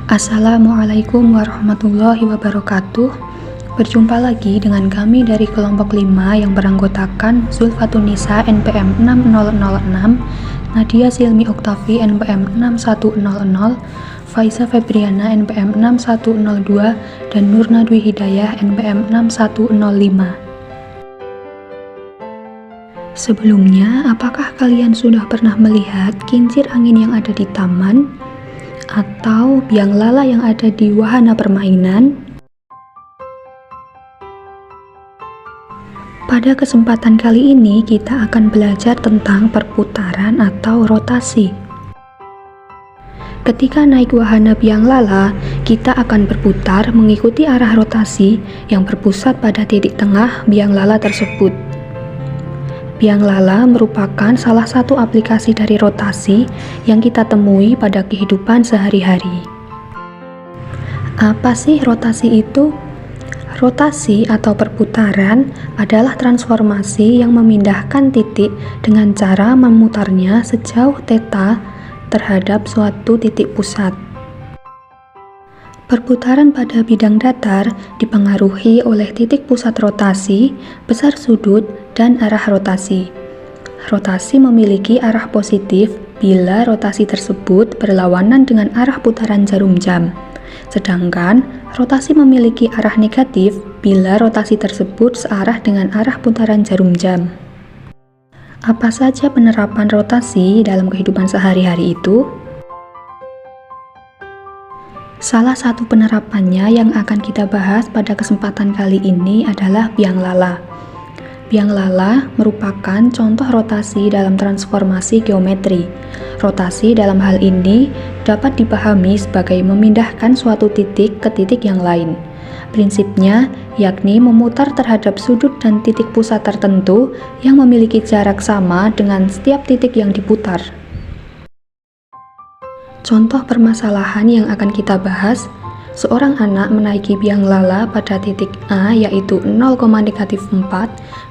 Assalamualaikum warahmatullahi wabarakatuh. Berjumpa lagi dengan kami dari kelompok 5 yang beranggotakan Zulfatun Nisa NPM 6006, Nadia Silmi Oktavi NPM 6100, Faiza Febriana NPM 6102, dan Nurna Dwi Hidayah NPM 6105. Sebelumnya, apakah kalian sudah pernah melihat kincir angin yang ada di taman? Atau biang lala yang ada di wahana permainan? Pada kesempatan kali ini kita akan belajar tentang perputaran atau rotasi. Ketika naik wahana biang lala, kita akan berputar mengikuti arah rotasi yang berpusat pada titik tengah biang lala tersebut. Biang lala merupakan salah satu aplikasi dari rotasi yang kita temui pada kehidupan sehari-hari. Apa sih rotasi itu? Rotasi atau perputaran adalah transformasi yang memindahkan titik dengan cara memutarnya sejauh theta terhadap suatu titik pusat. Perputaran pada bidang datar dipengaruhi oleh titik pusat rotasi, besar sudut, dan arah rotasi. Rotasi memiliki arah positif bila rotasi tersebut berlawanan dengan arah putaran jarum jam. Sedangkan rotasi memiliki arah negatif bila rotasi tersebut searah dengan arah putaran jarum jam. Apa saja penerapan rotasi dalam kehidupan sehari-hari itu? Salah satu penerapannya yang akan kita bahas pada kesempatan kali ini adalah biang lala. Biang lala merupakan contoh rotasi dalam transformasi geometri. Rotasi dalam hal ini dapat dipahami sebagai memindahkan suatu titik ke titik yang lain. Prinsipnya yakni memutar terhadap sudut dan titik pusat tertentu yang memiliki jarak sama dengan setiap titik yang diputar. Contoh permasalahan yang akan kita bahas, seorang anak menaiki biang lala pada titik A yaitu 0,-4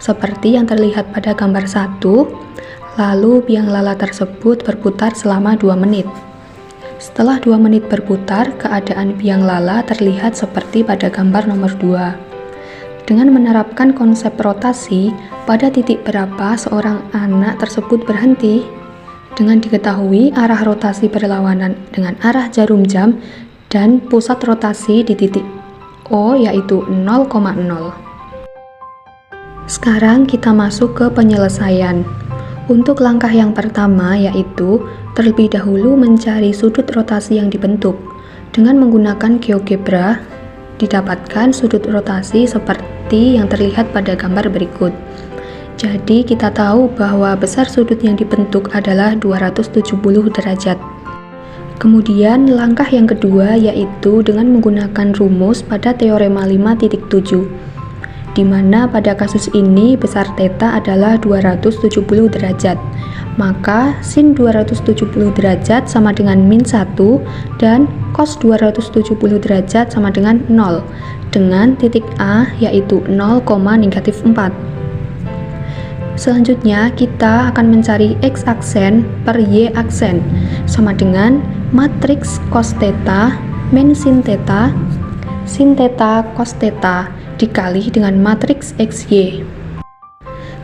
seperti yang terlihat pada gambar 1, lalu biang lala tersebut berputar selama 2 menit. Setelah 2 menit berputar, keadaan biang lala terlihat seperti pada gambar nomor 2. Dengan menerapkan konsep rotasi, pada titik berapa seorang anak tersebut berhenti? Dengan diketahui arah rotasi berlawanan dengan arah jarum jam dan pusat rotasi di titik O yaitu 0,0. Sekarang kita masuk ke penyelesaian. Untuk langkah yang pertama yaitu terlebih dahulu mencari sudut rotasi yang dibentuk. Dengan menggunakan GeoGebra, didapatkan sudut rotasi seperti yang terlihat pada gambar berikut. Jadi kita tahu bahwa besar sudut yang dibentuk adalah 270 derajat. Kemudian langkah yang kedua yaitu dengan menggunakan rumus pada teorema 5.7, di mana pada kasus ini besar theta adalah 270 derajat. Maka sin 270 derajat sama dengan min 1 dan cos 270 derajat sama dengan 0 dengan titik A yaitu 0,-4. Selanjutnya kita akan mencari X aksen per Y aksen sama dengan matriks cos theta min sin theta cos theta dikali dengan matriks XY.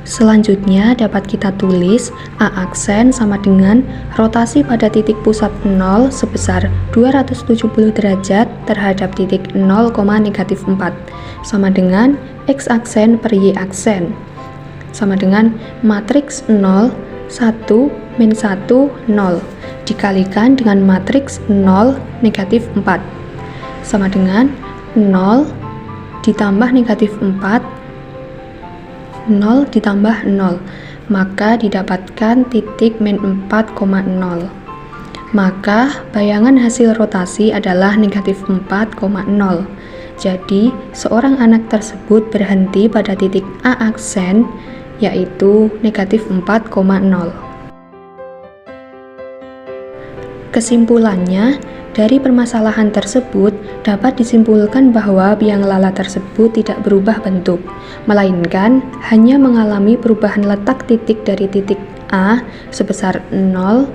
Selanjutnya dapat kita tulis A aksen sama dengan rotasi pada titik pusat 0 sebesar 270 derajat terhadap titik 0,-4 sama dengan X aksen per Y aksen sama dengan matriks 0, 1, min 1, 0 dikalikan dengan matriks 0, -4 sama dengan 0 ditambah -4, 0 ditambah 0, maka didapatkan titik min 4,0. Maka bayangan hasil rotasi adalah -4,0. Jadi seorang anak tersebut berhenti pada titik A aksen yaitu -4,0. Kesimpulannya, dari permasalahan tersebut dapat disimpulkan bahwa biang lala tersebut tidak berubah bentuk, melainkan hanya mengalami perubahan letak titik dari titik A sebesar 0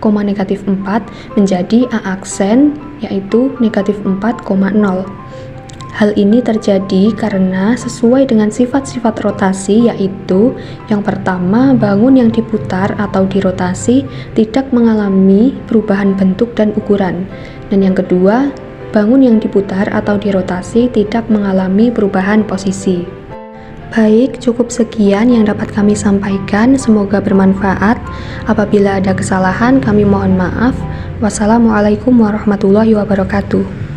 negatif 4 menjadi A aksen, yaitu negatif 4,0. Hal ini terjadi karena sesuai dengan sifat-sifat rotasi, yaitu yang pertama, bangun yang diputar atau dirotasi tidak mengalami perubahan bentuk dan ukuran, dan yang kedua, bangun yang diputar atau dirotasi tidak mengalami perubahan posisi. Baik, cukup sekian yang dapat kami sampaikan, semoga bermanfaat. Apabila ada kesalahan, kami mohon maaf. Wassalamualaikum warahmatullahi wabarakatuh.